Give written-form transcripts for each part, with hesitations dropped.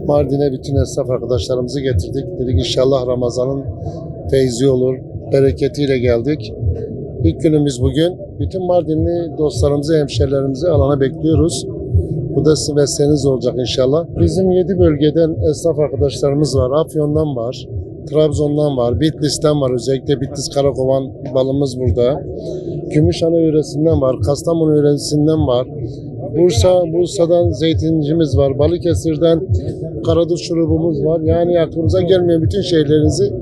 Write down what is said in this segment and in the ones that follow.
Mardin'e bütün esnaf arkadaşlarımızı getirdik. Dedik inşallah Ramazan'ın feyzi olur, bereketiyle geldik. İlk günümüz bugün. Bütün Mardinli dostlarımızı, hemşerilerimizi alana bekliyoruz. Bu da sizin vesileniz olacak inşallah. Bizim 7 bölgeden esnaf arkadaşlarımız var. Afyon'dan var, Trabzon'dan var, Bitlis'ten var. Özellikle Bitlis Karakovan balımız burada. Gümüşhane yöresinden var, Kastamonu yöresinden var. Bursa'dan zeytincimiz var, Balıkesir'den karadut şurubumuz var. Yani aklımıza gelmeyen bütün şeylerinizi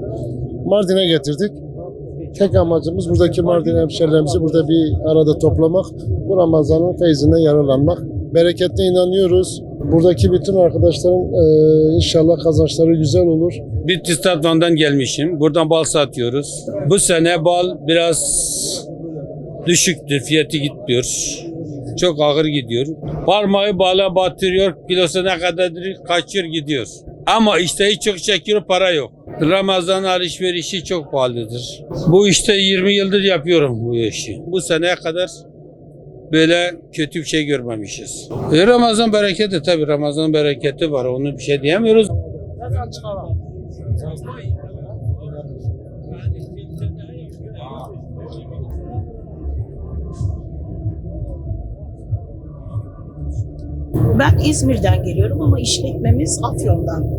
Mardin'e getirdik. Tek amacımız buradaki Mardin hemşerilerimizi burada bir arada toplamak, bu Ramazan'ın feyzinden yararlanmak. Bereketine inanıyoruz. Buradaki bütün arkadaşların inşallah kazançları güzel olur. Bitlis Tatvan'dan gelmişim. Buradan bal satıyoruz. Bu sene bal biraz düşüktür. Fiyatı gitmiyor. Çok ağır gidiyor. Parmağı bala batırıyor. Kilosu ne kadardır kaçıyor gidiyor. Ama işte çok çekiyor, para yok. Ramazan alışverişi çok pahalıdır. Bu işte 20 yıldır yapıyorum bu işi. Bu seneye kadar böyle kötü bir şey görmemişiz. Ramazan bereketi, tabii Ramazan bereketi var. Onu bir şey diyemiyoruz. Ben İzmir'den geliyorum ama işletmemiz Afyon'dan.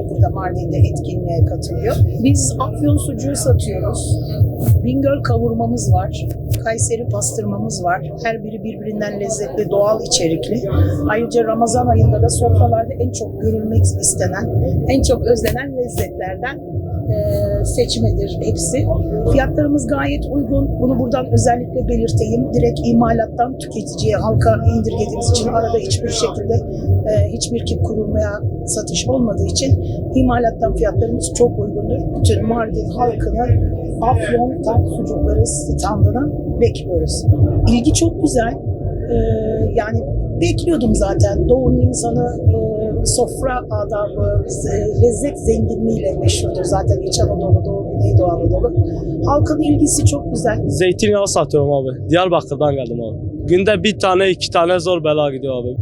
Burada Mardin'de etkinliğe katılıyor. Biz Afyon sucuğu satıyoruz. Bingöl kavurmamız var. Kayseri pastırmamız var. Her biri birbirinden lezzetli, doğal içerikli. Ayrıca Ramazan ayında da sofralarda en çok görülmek istenen, en çok özlenen lezzetlerden seçmedir hepsi. Fiyatlarımız gayet uygun. Bunu buradan özellikle belirteyim. Direkt imalattan tüketiciye, halka indirgediğimiz için arada hiçbir şekilde hiçbir kip kurulmaya satış olmadığı için imalattan fiyatlarımız çok uygundur. Bütün Mardin halkını Afyon tam sucukları standına bekliyoruz. İlgi çok güzel. Yani bekliyordum zaten. Doğu'nun insanı sofra adabı, lezzet zenginliğiyle meşhurdur zaten İç Anadolu, Doğu, Güneydoğu Anadolu. Halkın ilgisi çok güzel. Zeytinyağı satıyorum abi. Diyarbakır'dan geldim abi. Günde bir tane, iki tane zor bela gidiyor abi.